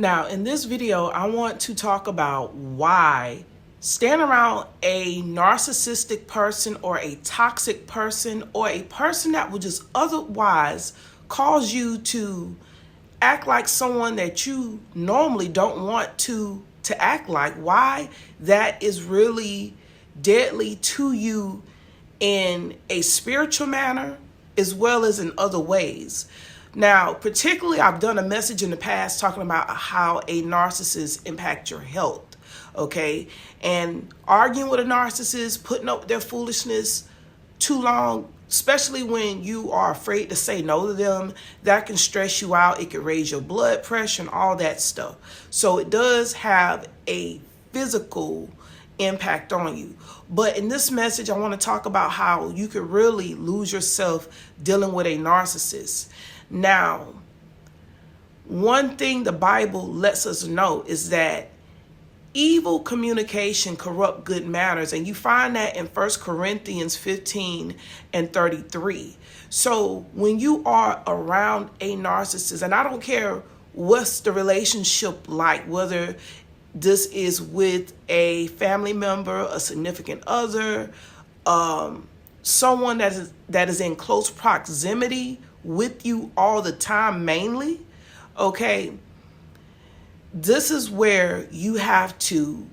Now, in this video, I want to talk about why staying around a narcissistic person or a toxic person or a person that would just otherwise cause you to act like someone that you normally don't want to act like, why that is really deadly to you in a spiritual manner as well as in other ways. Now, particularly, I've done a message in the past talking about how a narcissist impacts your health, okay? And arguing with a narcissist, putting up with their foolishness too long, especially when you are afraid to say no to them, that can stress you out. It can raise your blood pressure and all that stuff. So it does have a physical impact on you. But in this message, I want to talk about how you could really lose yourself dealing with a narcissist. Now, one thing the Bible lets us know is that evil communication corrupt good manners, and you find that in 1 Corinthians 15 and 33. So when you are around a narcissist, and I don't care what's the relationship like, whether this is with a family member, a significant other, someone that is in close proximity with you all the time mainly, okay, this is where you have to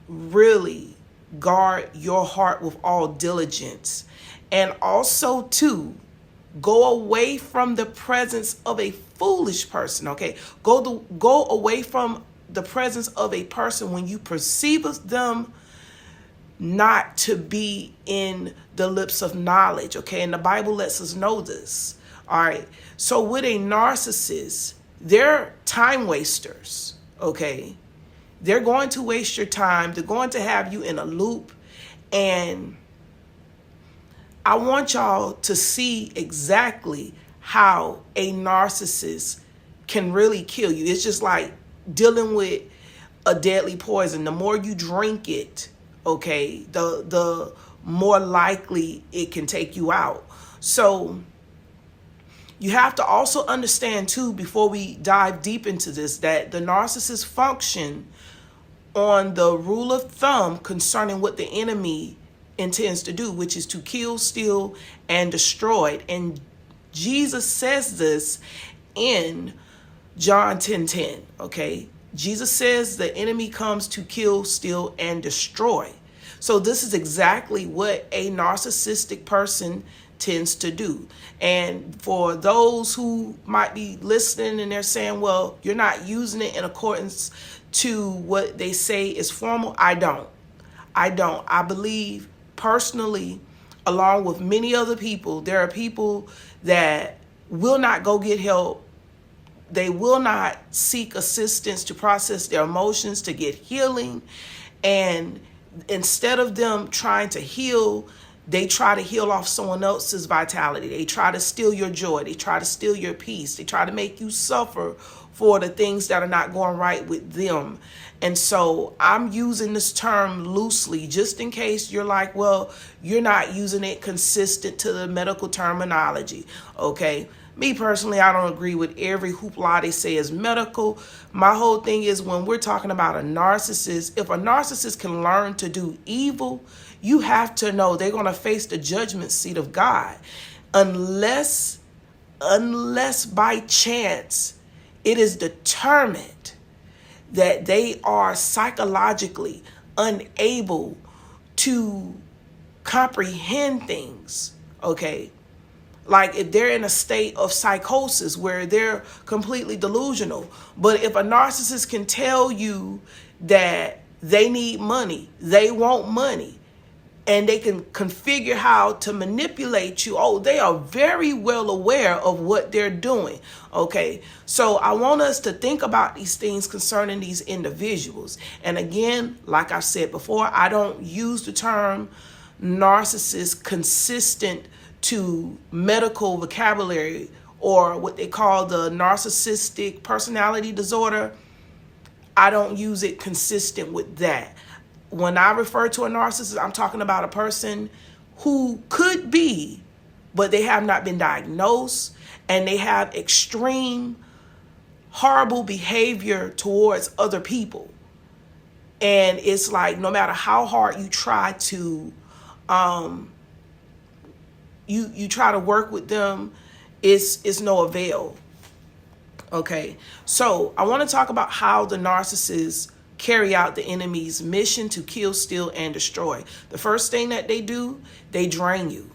really guard your heart with all diligence, and also to go away from the presence of a foolish person, okay? Go away from the presence of a person when you perceive them not to be in the lips of knowledge, okay? And the Bible lets us know this. All right, so with a narcissist, they're time wasters, okay? They're going to waste your time. They're going to have you in a loop. And I want y'all to see exactly how a narcissist can really kill you. It's just like dealing with a deadly poison. The more you drink it, okay, the more likely it can take you out. So you have to also understand, too, before we dive deep into this, that the narcissist function on the rule of thumb concerning what the enemy intends to do, which is to kill, steal, and destroy. And Jesus says this in John 10:10, okay? Jesus says the enemy comes to kill, steal, and destroy. So this is exactly what a narcissistic person tends to do. And for those who might be listening and they're saying, well, you're not using it in accordance to what they say is formal, I don't. I believe personally, along with many other people, there are people that will not go get help. They will not seek assistance to process their emotions, to get healing. And instead of them trying to heal, they try to heal off someone else's vitality. They try to steal your joy. They try to steal your peace. They try to make you suffer for the things that are not going right with them. And so I'm using this term loosely, just in case you're like, well, you're not using it consistent to the medical terminology, okay? Me personally, I don't agree with every hoopla they say is medical. My whole thing is, when we're talking about a narcissist, if a narcissist can learn to do evil, you have to know they're going to face the judgment seat of God. Unless by chance it is determined that they are psychologically unable to comprehend things, okay? Like if they're in a state of psychosis where they're completely delusional. But if a narcissist can tell you that they need money, they want money, and they can configure how to manipulate you, oh, they are very well aware of what they're doing, okay? So I want us to think about these things concerning these individuals. And again, like I said before, I don't use the term narcissist consistent to medical vocabulary or what they call the narcissistic personality disorder. I don't use it consistent with that. When I refer to a narcissist, I'm talking about a person who could be, but they have not been diagnosed, and they have extreme horrible behavior towards other people. And it's like, no matter how hard you try to, you try to work with them, it's no avail. Okay, so I want to talk about how the narcissists carry out the enemy's mission to kill, steal, and destroy. The first thing that they do, they drain you.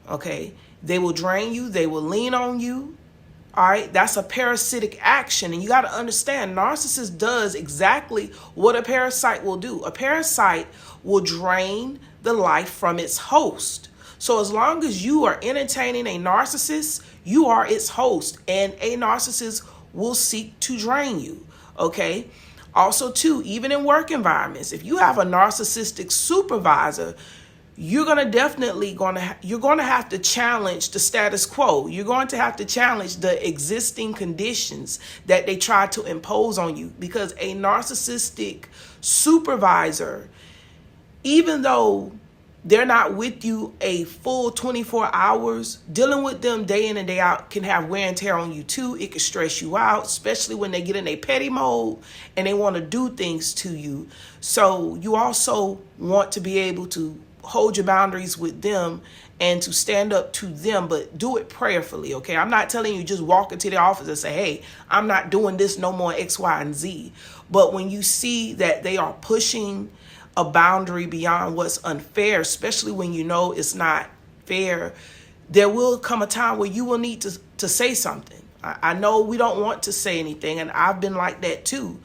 Okay, they will drain you. They will lean on you. All right, that's a parasitic action. And you got to understand, narcissist does exactly what a parasite will do. A parasite will drain the life from its host. So as long as you are entertaining a narcissist, you are its host, and a narcissist will seek to drain you. Okay. Also, too, even in work environments, if you have a narcissistic supervisor, you're going to have to challenge the status quo. You're going to have to challenge the existing conditions that they try to impose on you, because a narcissistic supervisor, even though they're not with you a full 24 hours, dealing with them day in and day out can have wear and tear on you too. It can stress you out, especially when they get in a petty mode and they want to do things to you. So you also want to be able to hold your boundaries with them and to stand up to them, but do it prayerfully. Okay, I'm not telling you just walk into the office and say, hey, I'm not doing this no more, X, Y, and Z. But when you see that they are pushing a boundary beyond what's unfair, especially when you know it's not fair, there will come a time where you will need to say something. I know we don't want to say anything, and I've been like that too.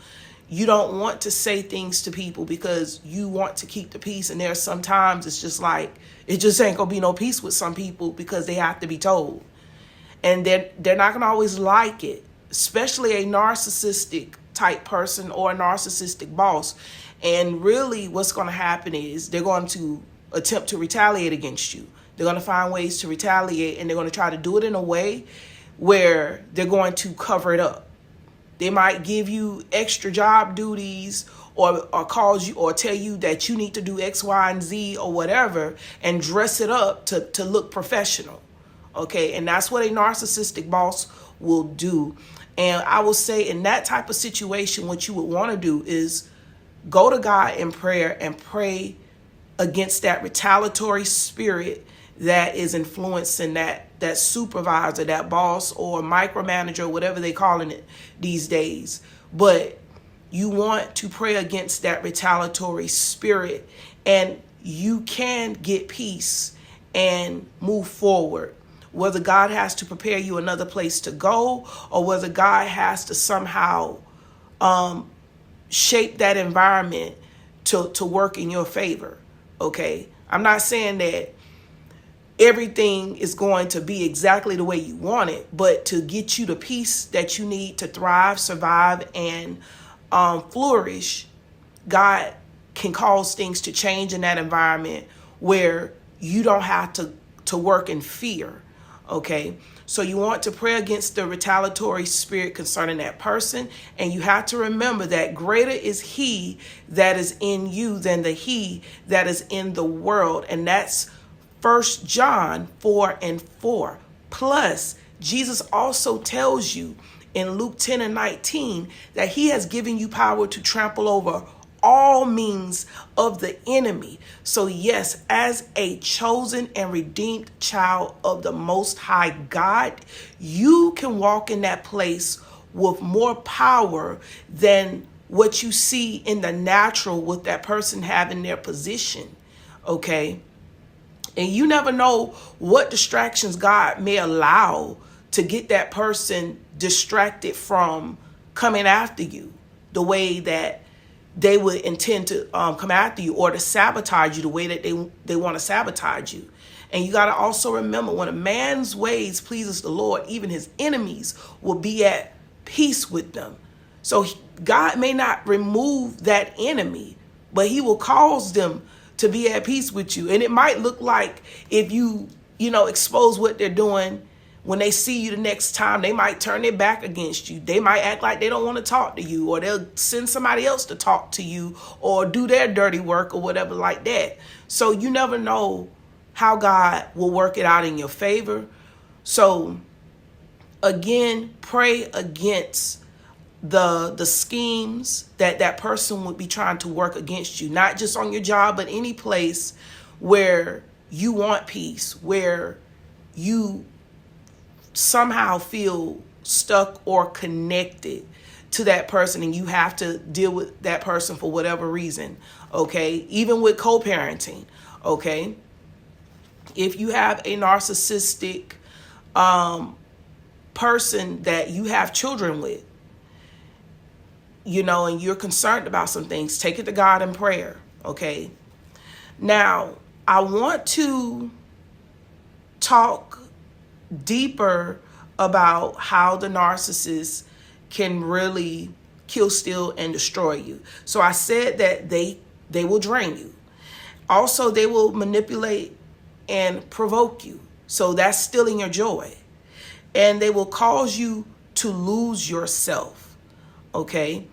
You don't want to say things to people because you want to keep the peace, and there's sometimes it's just like, it just ain't gonna be no peace with some people because they have to be told. And they're not gonna always like it, especially a narcissistic type person or a narcissistic boss. And really what's going to happen is they're going to attempt to retaliate against you. They're going to find ways to retaliate, and they're going to try to do it in a way where they're going to cover it up. They might give you extra job duties or cause you or tell you that you need to do X, Y, and Z or whatever, and dress it up to look professional. Okay, and that's what a narcissistic boss will do. And I will say, in that type of situation, what you would want to do is go to God in prayer and pray against that retaliatory spirit that is influencing that supervisor, that boss, or micromanager, whatever they calling it these days. But you want to pray against that retaliatory spirit, and you can get peace and move forward. Whether God has to prepare you another place to go, or whether God has to somehow shape that environment to work in your favor. Okay, I'm not saying that everything is going to be exactly the way you want it, but to get you the peace that you need to thrive, survive, and flourish, God can cause things to change in that environment where you don't have to work in fear. Okay, so you want to pray against the retaliatory spirit concerning that person. And you have to remember that greater is he that is in you than the he that is in the world. And that's 1 John 4:4. Plus, Jesus also tells you in Luke 10:19 that he has given you power to trample over all means of the enemy. So yes, as a chosen and redeemed child of the Most High God, you can walk in that place with more power than what you see in the natural with that person having their position. Okay. And you never know what distractions God may allow to get that person distracted from coming after you the way that they would intend to come after you, or to sabotage you the way that they want to sabotage you. And you got to also remember, when a man's ways pleases the Lord, even his enemies will be at peace with them. So God may not remove that enemy, but he will cause them to be at peace with you. And it might look like, if you expose what they're doing, when they see you the next time, they might turn their back against you. They might act like they don't want to talk to you, or they'll send somebody else to talk to you or do their dirty work or whatever like that. So you never know how God will work it out in your favor. So again, pray against the schemes that that person would be trying to work against you, not just on your job, but any place where you want peace, where you somehow feel stuck or connected to that person and you have to deal with that person for whatever reason. Okay, even with co-parenting. Okay, if you have a narcissistic person that you have children with, and you're concerned about some things, take it to God in prayer. Okay, now I want to talk deeper about how the narcissist can really kill, steal, and destroy you. So I said that they will drain you. Also, they will manipulate and provoke you. So that's stealing your joy. And they will cause you to lose yourself. Okay?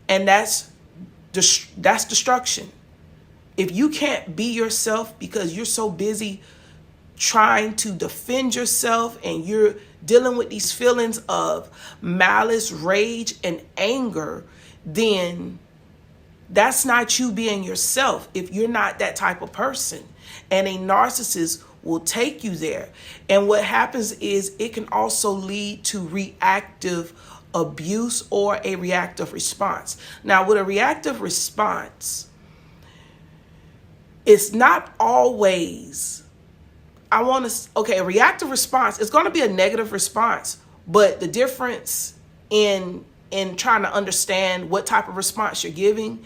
And that's destruction. If you can't be yourself because you're so busy trying to defend yourself and you're dealing with these feelings of malice, rage, and anger, then that's not you being yourself if you're not that type of person. And a narcissist will take you there. And what happens is it can also lead to reactive abuse or a reactive response. Now, with a reactive response, it's not always, a reactive response is going to be a negative response, but the difference in trying to understand what type of response you're giving,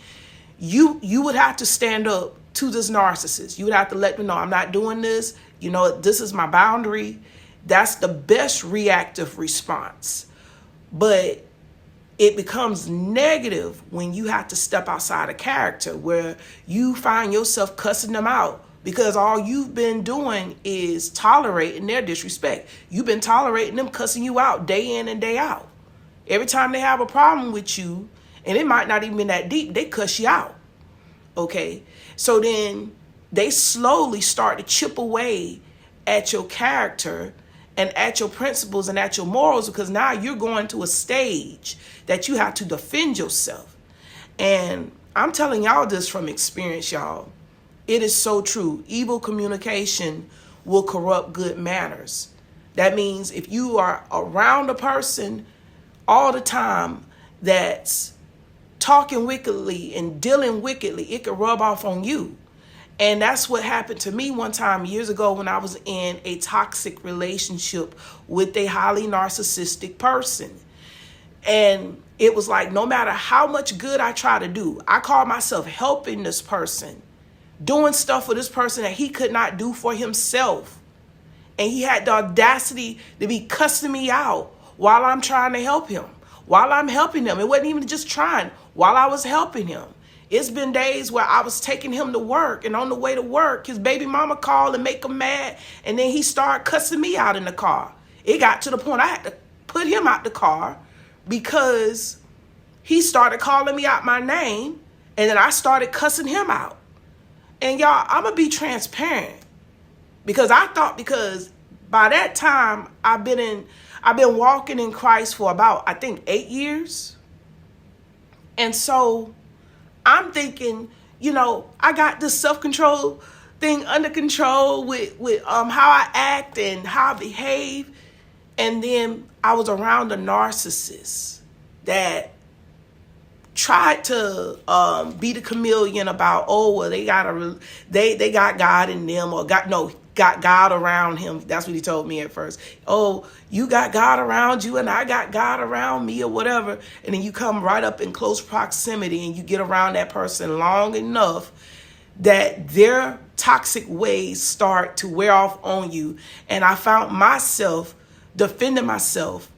you would have to stand up to this narcissist. You would have to let them know, I'm not doing this. This is my boundary. That's the best reactive response. But it becomes negative when you have to step outside of character, where you find yourself cussing them out because all you've been doing is tolerating their disrespect. You've been tolerating them cussing you out day in and day out. Every time they have a problem with you, and it might not even be that deep, they cuss you out. Okay? So then they slowly start to chip away at your character and at your principles and at your morals, because now you're going to a stage that you have to defend yourself. And I'm telling y'all this from experience, y'all. It is so true. Evil communication will corrupt good manners. That means if you are around a person all the time that's talking wickedly and dealing wickedly, it can rub off on you. And that's what happened to me one time years ago when I was in a toxic relationship with a highly narcissistic person. And it was like, no matter how much good I try to do, I call myself helping this person, doing stuff for this person that he could not do for himself. And he had the audacity to be cussing me out while I'm trying to help him, while I'm helping him. It wasn't even just trying, while I was helping him. It's been days where I was taking him to work, and on the way to work, his baby mama called and make him mad, and then he started cussing me out in the car. It got to the point I had to put him out the car because he started calling me out my name, and then I started cussing him out. And y'all, I'm going to be transparent because because by that time I've been walking in Christ for about, I think, 8 years. And so I'm thinking, I got this self-control thing under control with how I act and how I behave. And then I was around a narcissist that tried to be the chameleon about, they got God in them, or got God around him. That's what he told me at first. Oh, you got God around you and I got God around me, or whatever. And then you come right up in close proximity and you get around that person long enough that their toxic ways start to wear off on you. And I found myself defending myself.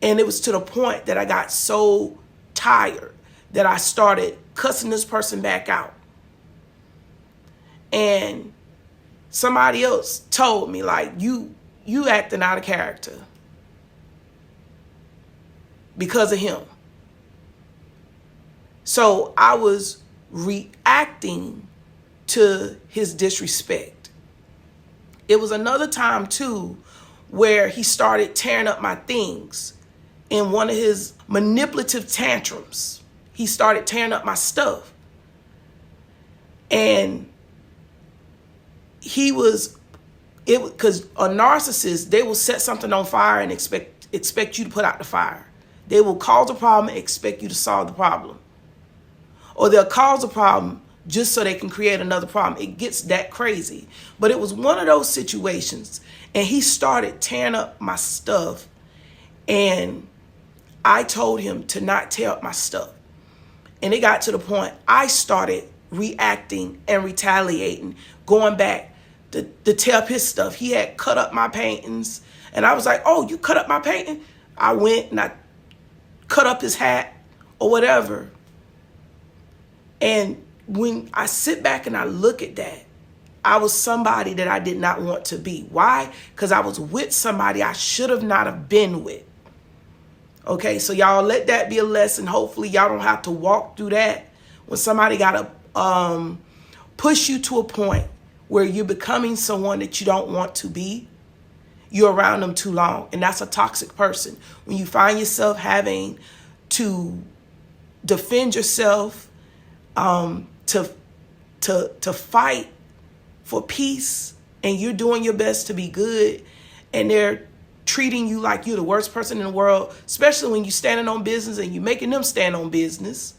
And it was to the point that I got so tired that I started cussing this person back out. And somebody else told me, like, you acting out of character because of him. So I was reacting to his disrespect. It was another time too where he started tearing up my things in one of his manipulative tantrums. He started tearing up my stuff. And because a narcissist, they will set something on fire and expect you to put out the fire. They will cause a problem and expect you to solve the problem. Or they'll cause a problem just so they can create another problem. It gets that crazy. But it was one of those situations. And he started tearing up my stuff. And I told him to not tear up my stuff. And it got to the point I started reacting and retaliating, going back to tear up his stuff. He had cut up my paintings. And I was like, oh, you cut up my painting? I went and I cut up his hat or whatever. And when I sit back and I look at that, I was somebody that I did not want to be. Why? Because I was with somebody I should have not have been with. Okay, so y'all let that be a lesson. Hopefully y'all don't have to walk through that when somebody got to push you to a point where you're becoming someone that you don't want to be. You're around them too long, and that's a toxic person. When you find yourself having to defend yourself, to fight for peace, and you're doing your best to be good, and they're treating you like you're the worst person in the world, especially when you're standing on business and you're making them stand on business.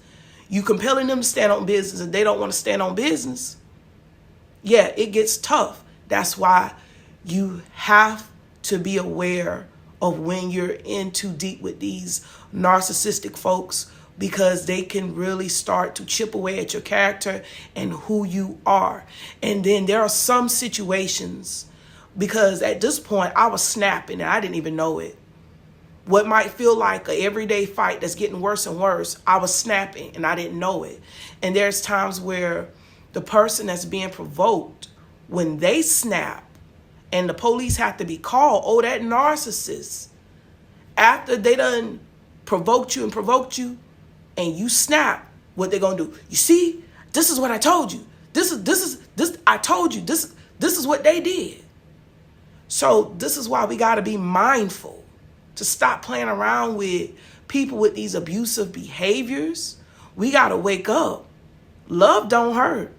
You compelling them to stand on business and they don't want to stand on business. Yeah, it gets tough. That's why you have to be aware of when you're in too deep with these narcissistic folks, because they can really start to chip away at your character and who you are. And then there are some situations, because at this point I was snapping and I didn't even know it. What might feel like an everyday fight that's getting worse and worse, I was snapping and I didn't know it. And there's times where the person that's being provoked, when they snap and the police have to be called, oh, that narcissist, after they done provoked you and you snap, what they're gonna do? You see, this is what I told you. I told you, this is what they did. So this is why we gotta be mindful to stop playing around with people with these abusive behaviors. We gotta wake up. Love don't hurt.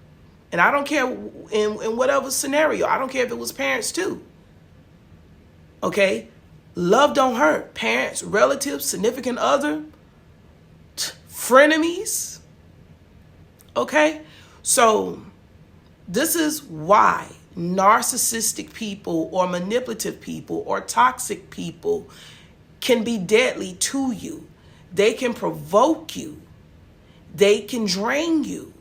And I don't care in whatever scenario. I don't care if it was parents too. Okay? Love don't hurt. Parents, relatives, significant other, frenemies. Okay? So this is why narcissistic people or manipulative people or toxic people can be deadly to you. They can provoke you. They can drain you.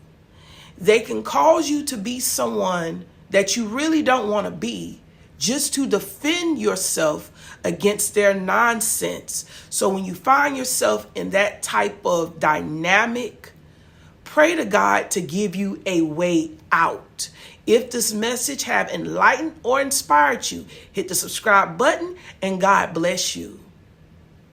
They can cause you to be someone that you really don't want to be, just to defend yourself against their nonsense. So when you find yourself in that type of dynamic, pray to God to give you a way out. If this message have enlightened or inspired you, hit the subscribe button and God bless you.